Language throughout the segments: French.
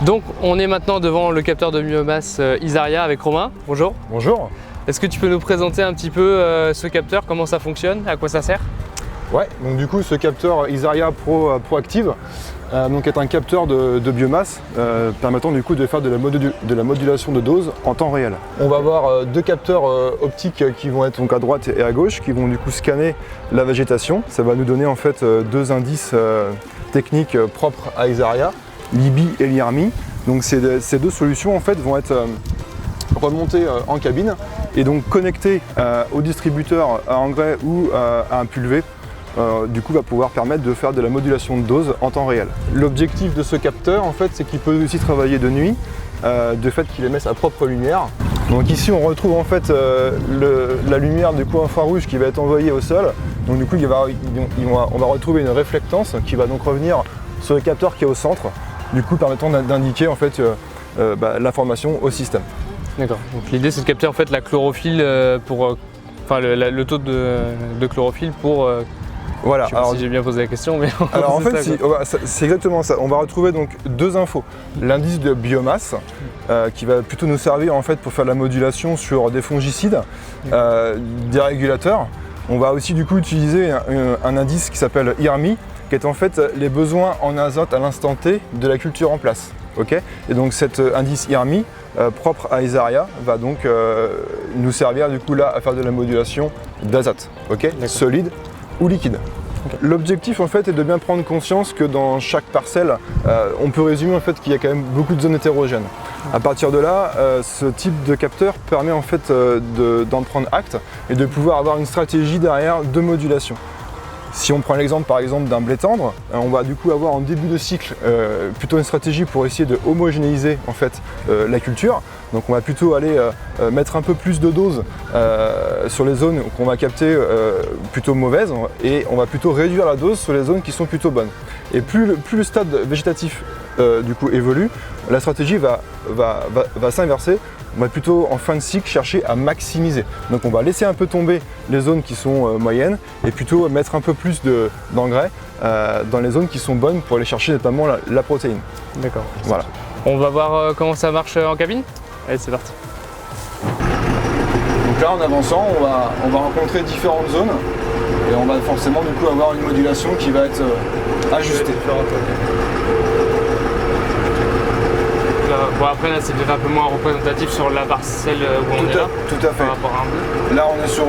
Donc on est maintenant devant le capteur de biomasse Isaria avec Romain. Bonjour. Bonjour. Est-ce que tu peux nous présenter un petit peu ce capteur, comment ça fonctionne, à quoi ça sert? Ouais, donc du coup ce capteur Isaria Proactive est un capteur de biomasse permettant du coup de faire de la modulation de dose en temps réel. On va avoir deux capteurs optiques qui vont être donc à droite et à gauche, qui vont du coup scanner la végétation. Ça va nous donner en fait deux indices techniques propres à Isaria, l'IBI et l'IRMI. Donc ces deux solutions en fait vont être remontées en cabine et donc connectées au distributeur à engrais ou à un pulvé. Du coup va pouvoir permettre de faire de la modulation de dose en temps réel. L'objectif de ce capteur en fait c'est qu'il peut aussi travailler de nuit, de fait qu'il émet sa propre lumière. Donc ici on retrouve en fait la lumière du coup infrarouge qui va être envoyée au sol. Donc du coup on va retrouver une réflectance qui va donc revenir sur le capteur qui est au centre, du coup permettant d'indiquer en fait l'information au système. D'accord. Donc l'idée c'est de capter en fait la chlorophylle pour, le taux de chlorophylle pour. Voilà. Je sais pas si j'ai bien posé la question, mais alors en fait c'est exactement ça. On va retrouver donc deux infos. L'indice de biomasse qui va plutôt nous servir en fait pour faire de la modulation sur des fongicides, des régulateurs. On va aussi du coup utiliser un indice qui s'appelle IRMI, qui est en fait les besoins en azote à l'instant T de la culture en place. Okay, et donc cet indice IRMI propre à Isaria va donc nous servir du coup là à faire de la modulation d'azote, solide ou liquide. Okay. L'objectif en fait est de bien prendre conscience que dans chaque parcelle, on peut résumer en fait qu'il y a quand même beaucoup de zones hétérogènes. À partir de là, ce type de capteur permet en fait d'en prendre acte et de pouvoir avoir une stratégie derrière de modulation. Si on prend l'exemple par exemple d'un blé tendre, on va du coup avoir en début de cycle plutôt une stratégie pour essayer de homogénéiser en fait la culture. Donc on va plutôt aller mettre un peu plus de dose sur les zones qu'on va capter plutôt mauvaises et on va plutôt réduire la dose sur les zones qui sont plutôt bonnes. Et plus le stade végétatif du coup évolue, la stratégie va s'inverser. On va plutôt en fin de cycle chercher à maximiser. Donc on va laisser un peu tomber les zones qui sont moyennes et plutôt mettre un peu plus d'engrais dans les zones qui sont bonnes pour aller chercher notamment la protéine. D'accord. Voilà. On va voir comment ça marche en cabine. Allez, c'est parti. Donc là en avançant, on va rencontrer différentes zones et on va forcément du coup avoir une modulation qui va être ajustée. Bon après là c'est peut-être un peu moins représentatif sur la parcelle où on est là. Tout à fait. Par rapport à un bleu. Là on est sur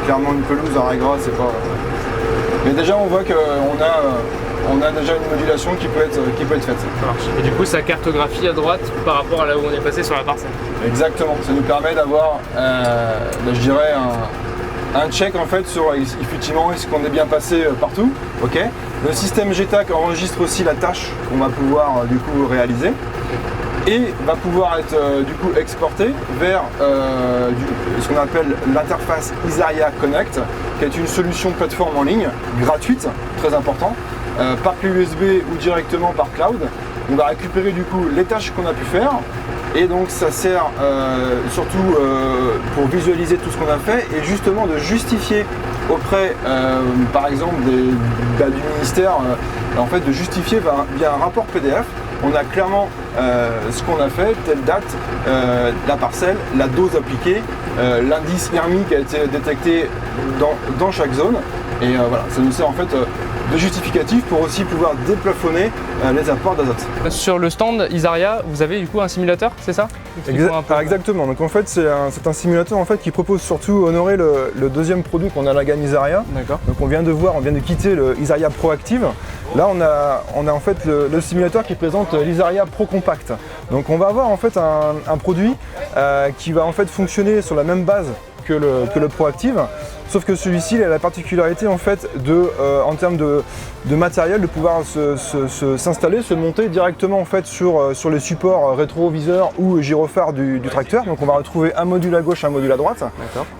clairement une pelouse, un régras, c'est pas. Mais déjà on voit qu'on a déjà une modulation qui peut être faite. Ça marche. Et du coup ça cartographie à droite par rapport à là où on est passé sur la parcelle. Exactement, ça nous permet d'avoir je dirais un check en fait sur effectivement est-ce qu'on est bien passé partout. Ok. Le système GTAC enregistre aussi la tâche qu'on va pouvoir du coup réaliser. Et va pouvoir être du coup exporté vers ce qu'on appelle l'interface Isaria Connect, qui est une solution plateforme en ligne, gratuite, très important, par clé USB ou directement par cloud. On va récupérer du coup les tâches qu'on a pu faire, et donc ça sert surtout pour visualiser tout ce qu'on a fait et justement de justifier auprès par exemple du ministère, en fait de justifier via un rapport PDF. On a clairement ce qu'on a fait, telle date, la parcelle, la dose appliquée, l'indice IRMI qui a été détecté dans chaque zone. Et voilà, ça nous sert en fait de justificatif pour aussi pouvoir déplafonner les apports d'azote. Sur le stand Isaria, vous avez du coup un simulateur, c'est ça? Exactement, donc en fait c'est un simulateur en fait qui propose surtout honorer le deuxième produit qu'on a à la gamme Isaria. D'accord. Donc on vient de quitter le Isaria Proactive. Là on a en fait le simulateur qui présente l'Isaria Pro Compact. Donc on va avoir en fait un produit qui va en fait fonctionner sur la même base que le Proactive, sauf que celui-ci a la particularité en fait en termes de matériel de pouvoir s'installer, se monter directement en fait sur les supports rétroviseurs ou gyrophares du tracteur. Donc on va retrouver un module à gauche, un module à droite,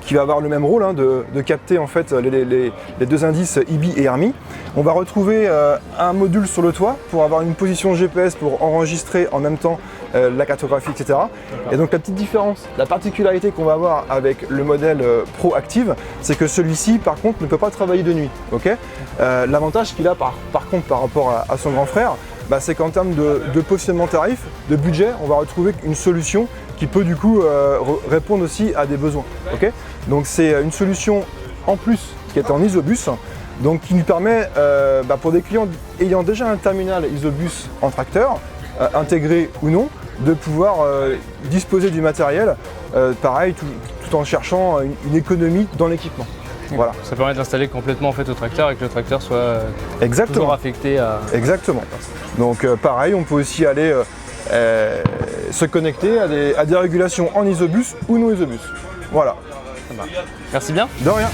qui va avoir le même rôle de capter en fait les deux indices IBI et IRMI. On va retrouver un module sur le toit pour avoir une position GPS pour enregistrer en même temps la cartographie, etc. Et donc la petite différence, la particularité qu'on va avoir avec le modèle Proactive, c'est que celui-ci par contre ne peut pas travailler de nuit. L'avantage qu'il a par contre par rapport à son grand frère, c'est qu'en termes de positionnement tarif, de budget, on va retrouver une solution qui peut du coup répondre aussi à des besoins. Okay, donc c'est une solution en plus qui est en Isobus, donc qui nous permet pour des clients ayant déjà un terminal Isobus en tracteur, intégré ou non, de pouvoir disposer du matériel, pareil, tout en cherchant une économie dans l'équipement. Voilà. Ça permet de l'installer complètement en fait au tracteur et que le tracteur soit toujours affecté à... Exactement. Donc pareil, on peut aussi aller se connecter à des régulations en Isobus ou non Isobus. Voilà. Merci bien. De rien.